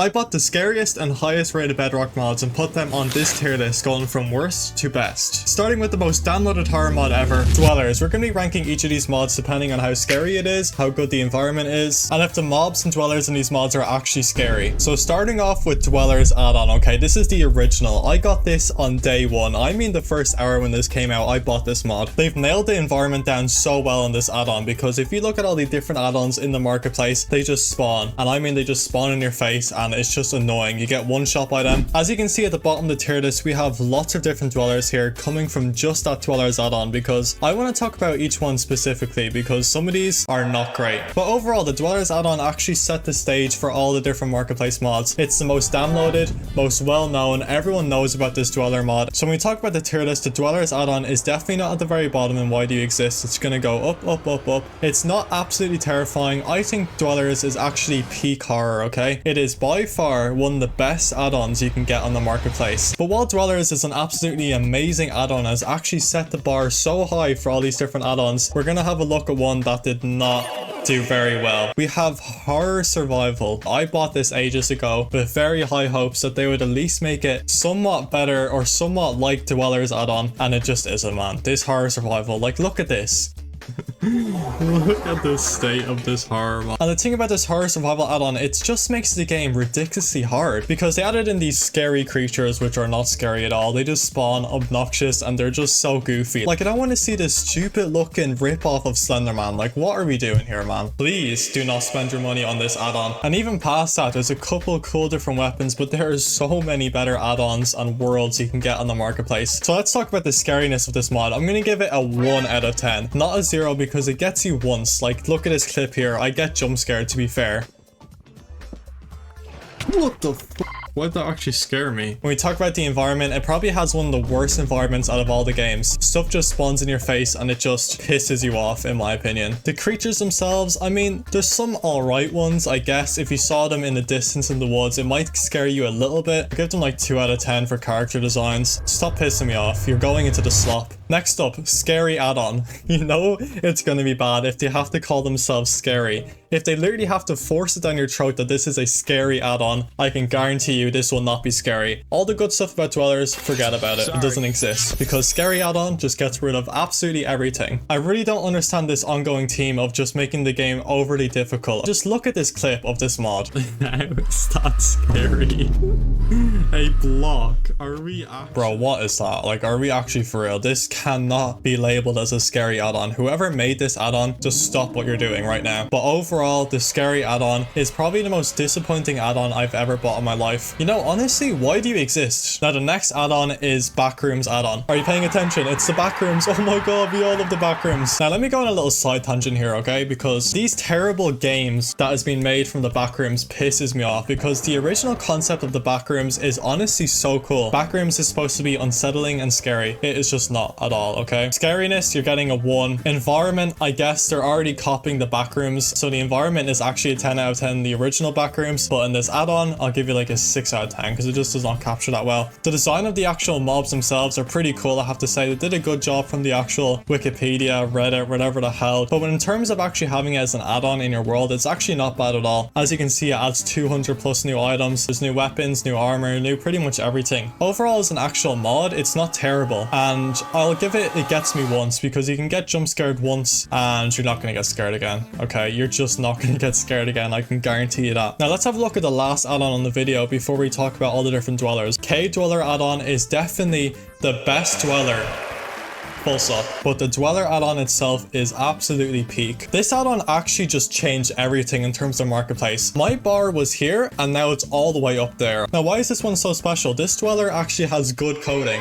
I bought the scariest and highest rated Bedrock mods and put them on this tier list going from worst to best. Starting with the most downloaded horror mod ever, Dwellers. We're going to be ranking each of these mods depending on how scary it is, how good the environment is, and if the mobs and dwellers in these mods are actually scary. So starting off with Dwellers Add On, okay, this is the original. I got this on day one. I mean the first hour when this came out, I bought this mod. They've nailed the environment down so well in this add-on because if you look at all the different add-ons in the marketplace, they just spawn. And I mean they just spawn in your face and it's just annoying. You get one shot by them. As you can see at the bottom of the tier list, we have lots of different dwellers here coming from just that Dwellers add-on because I want to talk about each one specifically because some of these are not great. But overall, the Dwellers add-on actually set the stage for all the different marketplace mods. It's the most downloaded, most well-known. Everyone knows about this Dweller mod. So when we talk about the tier list, the Dwellers add-on is definitely not at the very bottom and why do you exist? It's going to go up, up, up, up. It's not absolutely terrifying. I think Dwellers is actually peak horror, okay? It is by far one of the best add-ons you can get on the marketplace. But while Dwellers is an absolutely amazing add-on, has actually set the bar so high for all these different add-ons, we're going to have a look at one that did not do very well. We have Horror Survival. I bought this ages ago with very high hopes that they would at least make it somewhat better or somewhat like Dwellers add-on, and it just isn't, man. This Horror Survival, like, look at this. Look at the state of this horror mod. And the thing about this Horror Survival add-on, it just makes the game ridiculously hard because they added in these scary creatures which are not scary at all. They just spawn obnoxious and they're just so goofy. Like, I don't want to see this stupid looking rip-off of Slenderman. Like, what are we doing here, man? Please do not spend your money on this add-on. And even past that, there's a couple cool different weapons, but there are so many better add-ons and worlds you can get on the marketplace. So let's talk about the scariness of this mod. I'm going to give it a 1 out of 10. Not a 0 because it gets you once. Like, look at this clip here. I get jump scared, to be fair. What the f***? Why'd that actually scare me? When we talk about the environment, it probably has one of the worst environments out of all the games. Stuff just spawns in your face and it just pisses you off, in my opinion. The creatures themselves, I mean, there's some alright ones, I guess. If you saw them in the distance in the woods, it might scare you a little bit. I give them like 2 out of 10 for character designs. Stop pissing me off. You're going into the slop. Next up, scary add-on. You know it's gonna be bad if they have to call themselves scary. If they literally have to force it down your throat that this is a scary add-on, I can guarantee you this will not be scary. All the good stuff about Dwellers, forget about it. It doesn't exist because scary add-on just gets rid of absolutely everything. I really don't understand this ongoing theme of just making the game overly difficult. Just look at this clip of this mod. How is that scary? A block? Are we actually... Bro, what is that? Like, are we actually for real? This cannot be labeled as a scary add-on. Whoever made this add-on, just stop what you're doing right now. But overall, the scary add-on is probably the most disappointing add-on I've ever bought in my life. You know, honestly, why do you exist? Now, the next add-on is Backrooms Add On. Are you paying attention? It's the Backrooms. Oh my god, we all love the Backrooms. Now, let me go on a little side tangent here, okay? Because these terrible games that has been made from the Backrooms pisses me off because the original concept of the Backrooms is honestly so cool. Backrooms is supposed to be unsettling and scary. It is just not at all, okay? Scariness, you're getting a 1. Environment, I guess they're already copying the Backrooms, so the environment is actually a 10 out of 10 in the original Backrooms, but in this add-on, I'll give you like a 6 out of 10 because it just does not capture that well. The design of the actual mobs themselves are pretty cool, I have to say. They did a good job from the actual Wikipedia, Reddit, whatever the hell. But when in terms of actually having it as an add-on in your world, it's actually not bad at all. As you can see, it adds 200 plus new items. There's new weapons, new armor, new pretty much everything. Overall, as an actual mod, it's not terrible. And I'll give it gets me once because you can get jump scared once and you're not going to get scared again. Okay, you're just not going to get scared again. I can guarantee you that. Now, let's have a look at the last add-on on the video before we talk about all the different dwellers. Cave Dweller add-on is definitely the best dweller. Full stop. But the Dweller add-on itself is absolutely peak. This add-on actually just changed everything in terms of marketplace. My bar was here and now it's all the way up there. Now, why is this one so special? This Dweller actually has good coding.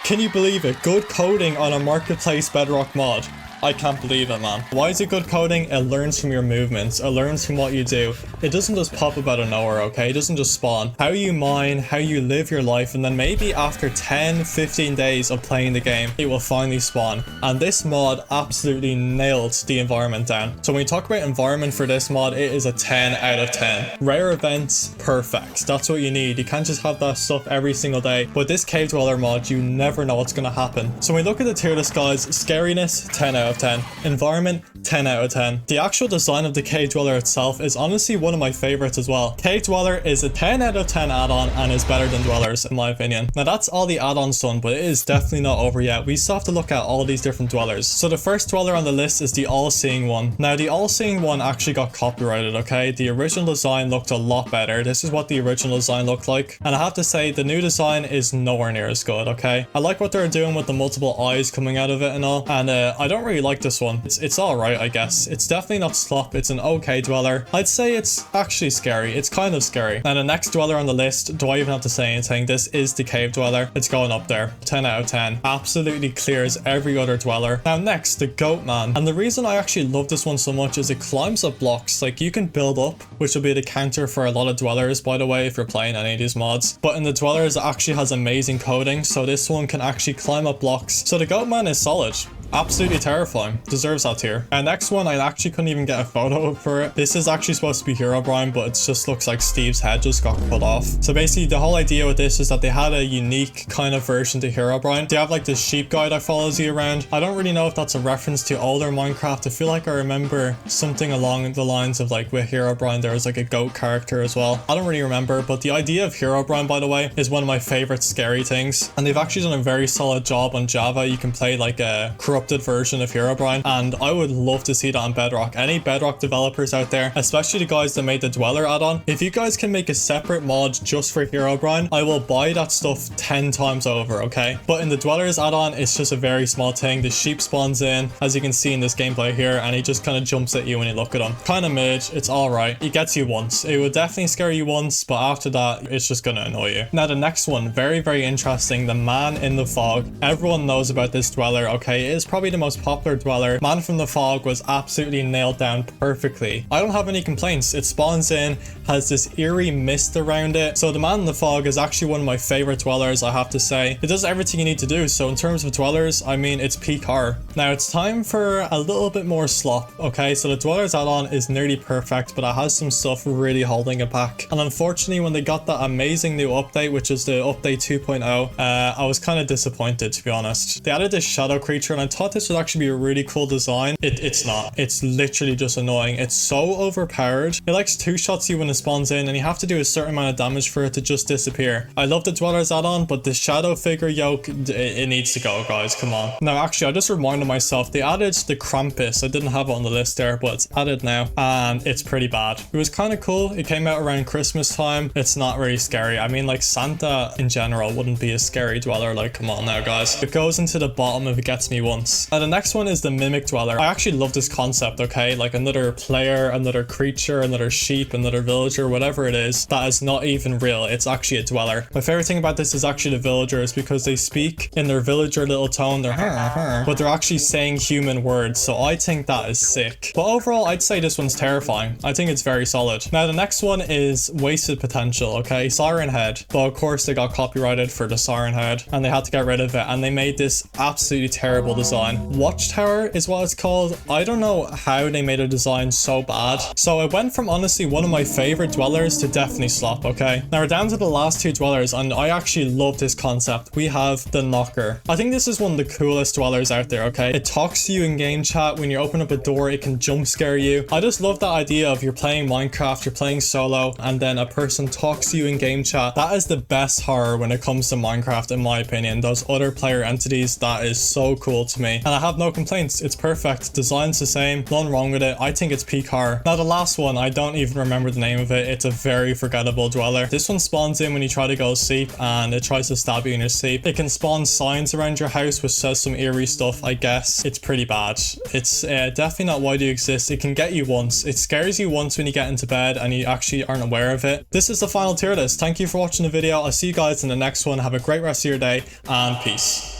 Can you believe it? Good coding on a marketplace Bedrock mod. I can't believe it, man. Why is it good coding? It learns from your movements. It learns from what you do. It doesn't just pop up out of nowhere, okay? It doesn't just spawn. How you mine, how you live your life, and then maybe after 10, 15 days of playing the game, it will finally spawn. And this mod absolutely nailed the environment down. So when we talk about environment for this mod, it is a 10 out of 10. Rare events, perfect. That's what you need. You can't just have that stuff every single day. But this Cave Dweller mod, you never know what's going to happen. So when we look at the tier list, guys, scariness, 10 out of 10. Environment, 10 out of 10. The actual design of the Cave Dweller itself is honestly one of my favorites as well. Cave Dweller is a 10 out of 10 add-on and is better than Dwellers in my opinion. Now that's all the add-ons done, but it is definitely not over yet. We still have to look at all these different Dwellers. So the first Dweller on the list is the All-Seeing one. Now the All-Seeing one actually got copyrighted, okay? The original design looked a lot better. This is what the original design looked like. And I have to say the new design is nowhere near as good, okay? I like what they're doing with the multiple eyes coming out of it and all. And I don't really like this one. It's alright, I guess. It's definitely not slop. It's an okay Dweller. I'd say it's actually scary. It's kind of scary. Now the next Dweller on the list, do I even have to say anything? This is the Cave Dweller. It's going up there. 10 out of 10. Absolutely clears every other Dweller. Now next, the Goat Man. And the reason I actually love this one so much is it climbs up blocks. Like you can build up, which will be the counter for a lot of Dwellers, by the way, if you're playing any of these mods. But in the Dwellers, it actually has amazing coding. So this one can actually climb up blocks. So the Goat Man is solid. Absolutely terrifying. Deserves that tier. And next one, I actually couldn't even get a photo for it. This is actually supposed to be Herobrine, but it just looks like Steve's head just got cut off. So basically, the whole idea with this is that they had a unique kind of version to Herobrine. They have like this sheep guy that follows you around. I don't really know if that's a reference to older Minecraft. I feel like I remember something along the lines of like with Herobrine, there was like a goat character as well. I don't really remember, but the idea of Herobrine, by the way, is one of my favorite scary things. And they've actually done a very solid job on Java. You can play like a corrupted version of Herobrine, and I would love to see that on Bedrock. Any Bedrock developers out there, especially the guys that made the Dweller add-on, if you guys can make a separate mod just for Herobrine, I will buy that stuff 10 times over, okay? But in the Dwellers add-on, it's just a very small thing. The sheep spawns in, as you can see in this gameplay here, and he just kind of jumps at you when you look at him. Kind of mid, it's alright. It gets you once. It would definitely scare you once, but after that, it's just gonna annoy you. Now the next one, very, very interesting, the Man in the Fog. Everyone knows about this Dweller, okay? It is probably the most popular Dweller. Man from the Fog was absolutely nailed down perfectly. I don't have any complaints. It spawns in, has this eerie mist around it. So the Man in the Fog is actually one of my favorite Dwellers, I have to say. It does everything you need to do. So in terms of Dwellers, I mean, it's peak horror. Now it's time for a little bit more slop, okay? So the Dwellers add-on is nearly perfect, but it has some stuff really holding it back. And unfortunately, when they got that amazing new update, which is the update 2.0, I was kind of disappointed, to be honest. They added this shadow creature, and I thought this would actually be a really cool design. It's not. It's literally just annoying. It's so overpowered. It likes two-shots you when it spawns in, and you have to do a certain amount of damage for it to just disappear. I love the Dwellers add-on, but the shadow figure yoke, it needs to go, guys. Come on. Now, actually, I just reminded myself, they added the Krampus. I didn't have it on the list there, but it's added now, and it's pretty bad. It was kind of cool. It came out around Christmas time. It's not really scary. I mean, like, Santa in general wouldn't be a scary Dweller. Like, come on now, guys. It goes into the bottom if it gets me once. Now, the next one is the Mimic Dweller. I actually love this concept, okay? Like another player, another creature, another sheep, another villager, whatever it is, that is not even real. It's actually a Dweller. My favorite thing about this is actually the villagers, because they speak in their villager little tone, but they're actually saying human words, so I think that is sick. But overall, I'd say this one's terrifying. I think it's very solid. Now, the next one is Wasted Potential, okay? Siren Head. But of course, they got copyrighted for the Siren Head, and they had to get rid of it, and they made this absolutely terrible design. Watchtower is what it's called. I don't know how they made a design so bad. So it went from honestly one of my favorite Dwellers to definitely slop, okay? Now we're down to the last two Dwellers, and I actually love this concept. We have the Knocker. I think this is one of the coolest Dwellers out there, okay? It talks to you in game chat. When you open up a door, it can jump scare you. I just love that idea of you're playing Minecraft, you're playing solo, and then a person talks to you in game chat. That is the best horror when it comes to Minecraft, in my opinion. Those other player entities, that is so cool to me. And I have no complaints. It's perfect. Design's the same. Nothing wrong with it. I think it's peak horror. Now the last one, I don't even remember the name of it. It's a very forgettable Dweller. This one spawns in when you try to go sleep, and it tries to stab you in your sleep. It can spawn signs around your house which says some eerie stuff, I guess. It's pretty bad. It's definitely not why do you exist. It can get you once. It scares you once when you get into bed and you actually aren't aware of it. This is the final tier list. Thank you for watching the video. I'll see you guys in the next one. Have a great rest of your day, and peace.